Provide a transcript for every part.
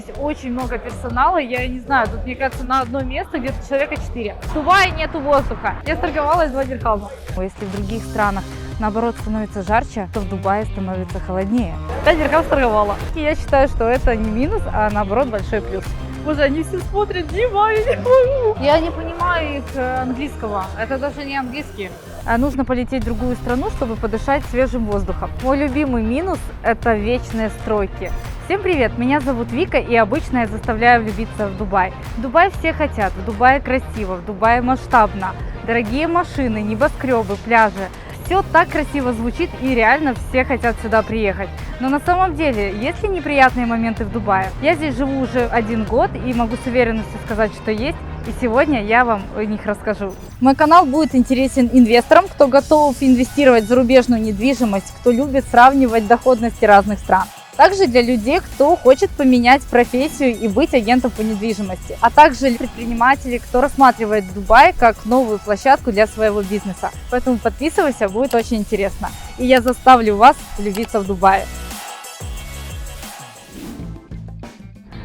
здесь очень много персонала. Я не знаю, тут, мне кажется, на одно место где-то человека 4. В Дубае нету воздуха. Я торговалась 2 дирхама. Если в других странах наоборот становится жарче, то в Дубае становится холоднее. 5 дирхам торговала. И я считаю, что это не минус, а наоборот большой плюс. Боже, они все смотрят, Дима, я не могу. Я не понимаю их английского. Это даже не английский. Нужно полететь в другую страну, чтобы подышать свежим воздухом. Мой любимый минус – это вечные стройки. Всем привет, меня зовут Вика, и обычно я заставляю влюбиться в Дубай. В Дубае все хотят, в Дубае красиво, в Дубае масштабно. Дорогие машины, небоскребы, пляжи. Все так красиво звучит, и реально все хотят сюда приехать. Но на самом деле, есть ли неприятные моменты в Дубае? Я здесь живу уже 1 год и могу с уверенностью сказать, что есть. И сегодня я вам о них расскажу. Мой канал будет интересен инвесторам, кто готов инвестировать в зарубежную недвижимость, кто любит сравнивать доходности разных стран. Также для людей, кто хочет поменять профессию и быть агентом по недвижимости. А также предприниматели, кто рассматривает Дубай как новую площадку для своего бизнеса. Поэтому подписывайся, будет очень интересно. И я заставлю вас влюбиться в Дубае.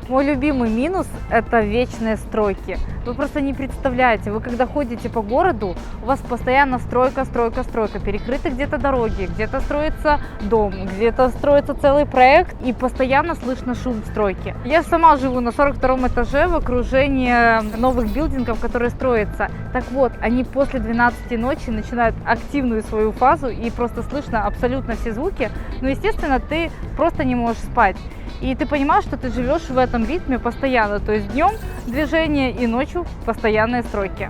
Мой любимый минус – это вечные стройки. Вы просто не представляете, вы когда ходите по городу, у вас постоянно стройка, перекрыты где-то дороги, где-то строится дом, где-то строится целый проект, и постоянно слышно шум стройки. Я сама живу на 42 этаже в окружении новых билдингов, которые строятся. Так вот, они после 12 ночи начинают активную свою фазу, и просто слышно абсолютно все звуки, но, естественно, ты просто не можешь спать. И ты понимаешь, что ты живешь в этом ритме постоянно, то есть днем движение и ночью постоянные стройки.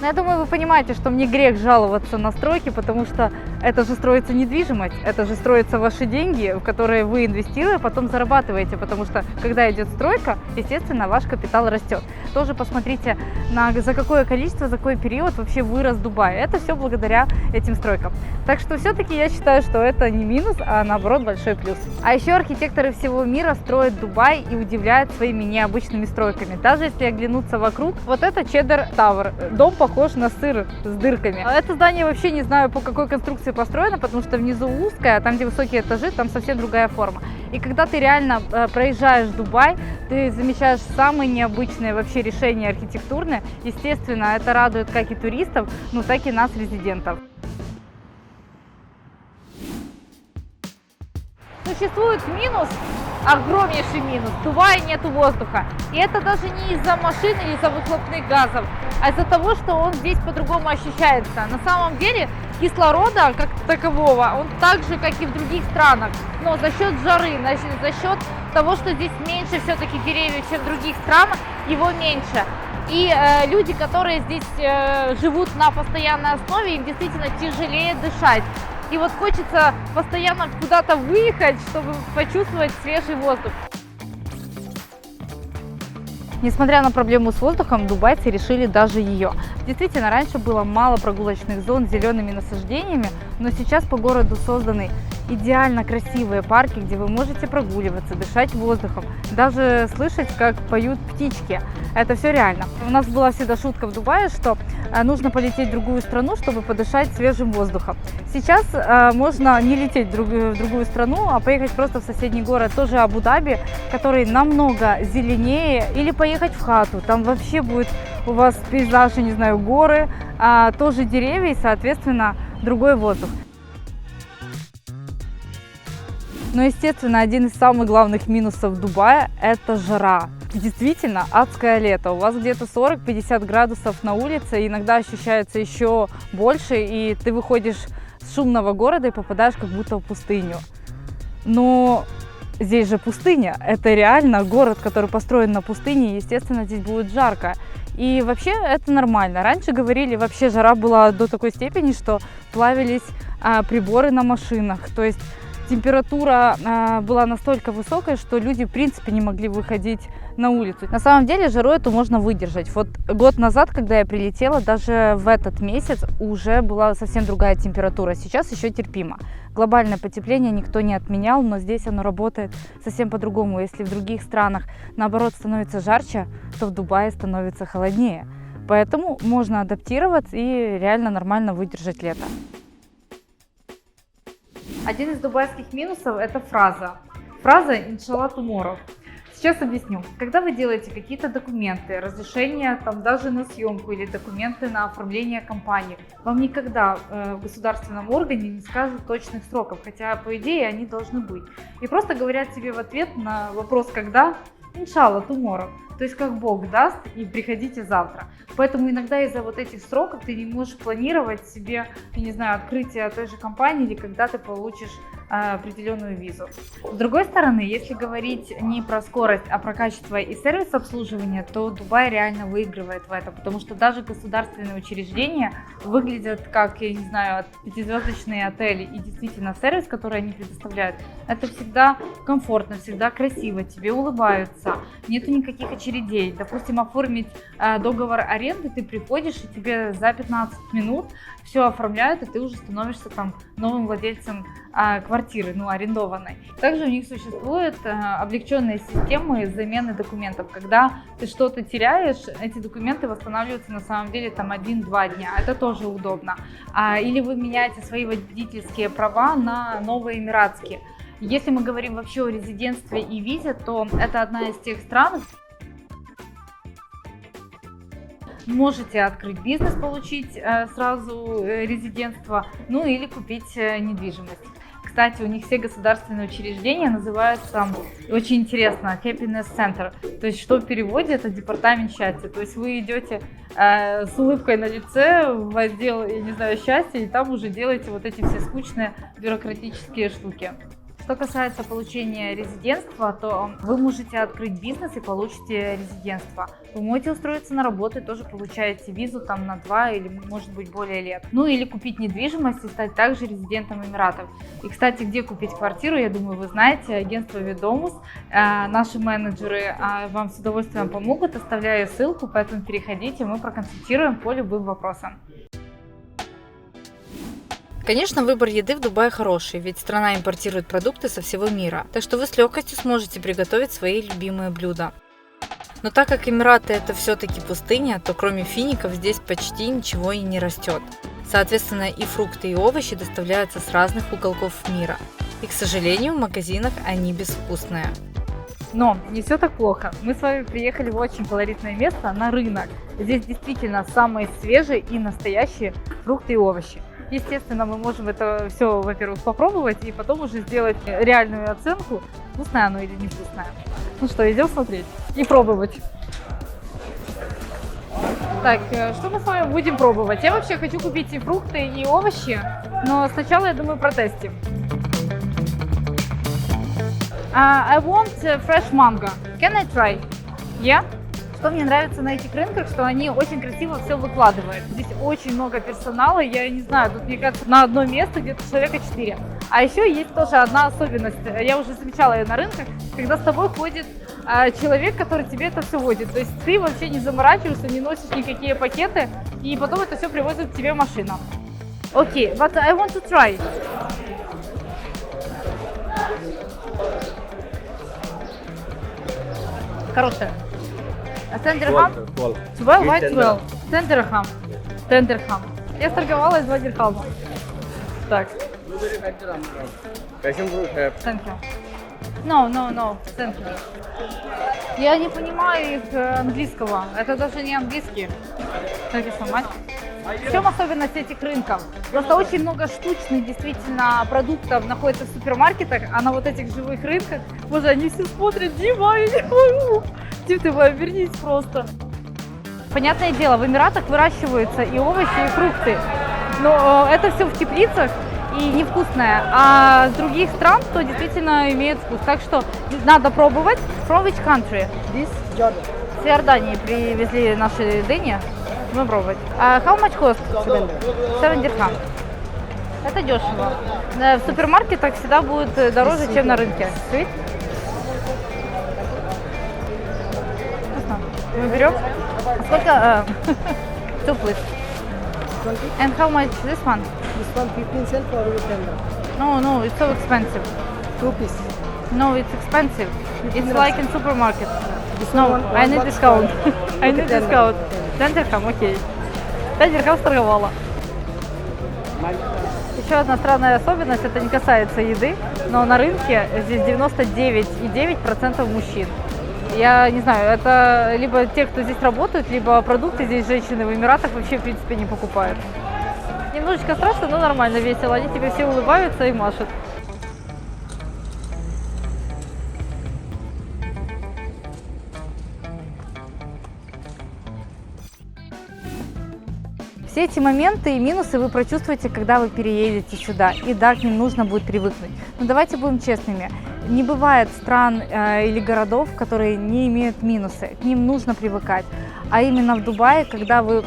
Но я думаю, вы понимаете, что мне грех жаловаться на стройки, потому что это же строится недвижимость, это же строятся ваши деньги, в которые вы инвестируете, а потом зарабатываете, потому что когда идет стройка, естественно, ваш капитал растет. Тоже посмотрите, за какое количество, за какой период вообще вырос Дубай. Это все благодаря этим стройкам. Так что все-таки я считаю, что это не минус, а наоборот большой плюс. А еще архитекторы всего мира строят Дубай и удивляют своими необычными стройками. Даже если оглянуться вокруг, вот это Cheddar Tower, дом похож на сыр с дырками. Это здание вообще не знаю, по какой конструкции построено, потому что внизу узкое, а там, где высокие этажи, там совсем другая форма. И когда ты реально проезжаешь Дубай, ты замечаешь самые необычные вообще решения архитектурные. Естественно, это радует как и туристов, ну так и нас, резидентов. Существует минус, огромнейший минус. В Дубае нету воздуха. И это даже не из-за машин или из-за выхлопных газов, а из-за того, что он здесь по-другому ощущается. На самом деле кислорода как такового, он так же, как и в других странах. Но за счет жары, за счет того, что здесь меньше все-таки деревьев, чем в других странах, его меньше. И люди, которые здесь живут на постоянной основе, им действительно тяжелее дышать. И вот хочется постоянно куда-то выехать, чтобы почувствовать свежий воздух. Несмотря на проблему с воздухом, дубайцы решили даже ее. Действительно, раньше было мало прогулочных зон с зелеными насаждениями, но сейчас по городу созданы идеально красивые парки, где вы можете прогуливаться, дышать воздухом, даже слышать, как поют птички. Это все реально. У нас была всегда шутка в Дубае, что нужно полететь в другую страну, чтобы подышать свежим воздухом. Сейчас можно не лететь в другую страну, а поехать просто в соседний город, тоже Абу-Даби, который намного зеленее, или поехать в Хату. Там вообще будет у вас пейзаж, я не знаю, горы, тоже деревья и, соответственно, другой воздух. Но, естественно, один из самых главных минусов Дубая – это жара. Действительно, адское лето. У вас где-то 40-50 градусов на улице, иногда ощущается еще больше, и ты выходишь с шумного города и попадаешь как будто в пустыню. Но здесь же пустыня. Это реально город, который построен на пустыне, и, естественно, здесь будет жарко. И вообще это нормально. Раньше говорили, вообще жара была до такой степени, что плавились приборы на машинах. То есть температура была настолько высокая, что люди в принципе не могли выходить на улицу. На самом деле жару эту можно выдержать. Вот год назад, когда я прилетела, даже в этот месяц уже была совсем другая температура. Сейчас еще терпимо. Глобальное потепление никто не отменял, но здесь оно работает совсем по-другому. Если в других странах наоборот становится жарче, то в Дубае становится холоднее. Поэтому можно адаптироваться и реально нормально выдержать лето. Один из дубайских минусов – это фраза Фраза «Inshallah tomorrow». Сейчас объясню. Когда вы делаете какие-то документы, разрешения там даже на съемку или документы на оформление компании, вам никогда в государственном органе не скажут точных сроков, хотя по идее они должны быть. И просто говорят тебе в ответ на вопрос «когда?» «Inshallah tomorrow». То есть как Бог даст, и приходите завтра. Поэтому иногда из-за вот этих сроков ты не можешь планировать себе, я не знаю, открытие той же компании или когда ты получишь определенную визу. С другой стороны, если говорить не про скорость, а про качество и сервис обслуживания, то Дубай реально выигрывает в этом, потому что даже государственные учреждения выглядят как, я не знаю, пятизвездочные отели, и действительно сервис, который они предоставляют, это всегда комфортно, всегда красиво, тебе улыбаются, нету никаких очередей. Допустим, оформить договор аренды, ты приходишь, и тебе за 15 минут все оформляют, и ты уже становишься там новым владельцем квартиры, арендованной. Также у них существуют облегченные системы замены документов. Когда ты что-то теряешь, эти документы восстанавливаются на самом деле там 1-2 дня. Это тоже удобно. Или вы меняете свои водительские права на новые эмиратские. Если мы говорим вообще о резидентстве и визе, то это одна из тех стран. Можете открыть бизнес, получить сразу резидентство, или купить недвижимость. Кстати, у них все государственные учреждения называются, очень интересно, Happiness Center. То есть, что в переводе это департамент счастья. То есть, вы идете с улыбкой на лице в отдел, я не знаю, счастья, и там уже делаете вот эти все скучные бюрократические штуки. Что касается получения резидентства, то вы можете открыть бизнес и получите резидентство. Вы можете устроиться на работу и тоже получаете визу там на 2 или может быть более лет. Или купить недвижимость и стать также резидентом Эмиратов. И, кстати, где купить квартиру, я думаю, вы знаете, агентство Ведомус. Наши менеджеры вам с удовольствием помогут, оставляю ссылку, поэтому переходите, мы проконсультируем по любым вопросам. Конечно, выбор еды в Дубае хороший, ведь страна импортирует продукты со всего мира, так что вы с легкостью сможете приготовить свои любимые блюда. Но так как Эмираты это все-таки пустыня, то кроме фиников здесь почти ничего и не растет. Соответственно, и фрукты, и овощи доставляются с разных уголков мира. И, к сожалению, в магазинах они безвкусные. Но не все так плохо. Мы с вами приехали в очень колоритное место, на рынок. Здесь действительно самые свежие и настоящие фрукты и овощи. Естественно, мы можем это все, во-первых, попробовать и потом уже сделать реальную оценку, вкусное оно или не вкусное. Ну что, идем смотреть и пробовать. Так, что мы с вами будем пробовать? Я вообще хочу купить и фрукты, и овощи, но сначала, я думаю, протестим. I want fresh mango. Can I try? Yeah? Что мне нравится на этих рынках, что они очень красиво все выкладывают. Здесь очень много персонала, я не знаю, тут, мне кажется, на одно место где-то человека 4. А еще есть тоже одна особенность, я уже замечала ее на рынках, когда с тобой ходит человек, который тебе это все водит. То есть ты вообще не заморачиваешься, не носишь никакие пакеты, и потом это все привозит к тебе машина. Окей, but I want to try. Хорошая. 10 дирхам? 12. 10 дирхам. 10 дирхам. Я сторговалась 2 дирхама. Так. Thank you. No. Thank you. Я не понимаю их английского. Это даже не английский. Thank you so much. В чем особенность этих рынков? Просто очень много штучных действительно продуктов находится в супермаркетах, а на вот этих живых рынках, боже, они все смотрят: Дима, я не могу. Дим, ты вернись просто. Понятное дело, в Эмиратах выращиваются и овощи, и фрукты, но это все в теплицах и невкусное, а с других стран то действительно имеет вкус. Так что надо пробовать. From which country? This Jordan. С Иордании привезли наши дыни. Будем пробовать. How much cost? 7 дирхам. Это дешево. В супермаркетах всегда будет дороже, чем на рынке. Sweet? Вкусно. Мы берем. Сколько? Two, please. 20. And how much this one? This one 15 cents for 10. No, it's so expensive. 2 piece. No, it's expensive. It's like in supermarket. This No, one, I need one discount. I need Okay, discount. 10 дирхам, окей. 5 дирхам сторговала. Еще одна странная особенность, это не касается еды, но на рынке здесь 99,9% мужчин. Я не знаю, это либо те, кто здесь работают, либо продукты здесь женщины в Эмиратах вообще в принципе не покупают. Немножечко страшно, но нормально, весело. Они тебе все улыбаются и машут. Все эти моменты и минусы вы прочувствуете, когда вы переедете сюда. И да, к ним нужно будет привыкнуть. Но давайте будем честными. Не бывает стран или городов, которые не имеют минусы. К ним нужно привыкать. А именно в Дубае, когда вы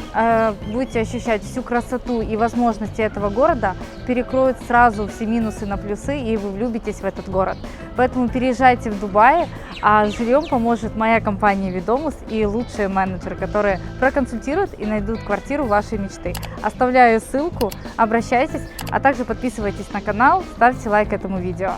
будете ощущать всю красоту и возможности этого города, перекроют сразу все минусы на плюсы, и вы влюбитесь в этот город. Поэтому переезжайте в Дубай, а с жильем поможет моя компания Ведомус и лучшие менеджеры, которые проконсультируют и найдут квартиру вашей мечты. Оставляю ссылку, обращайтесь, а также подписывайтесь на канал, ставьте лайк этому видео.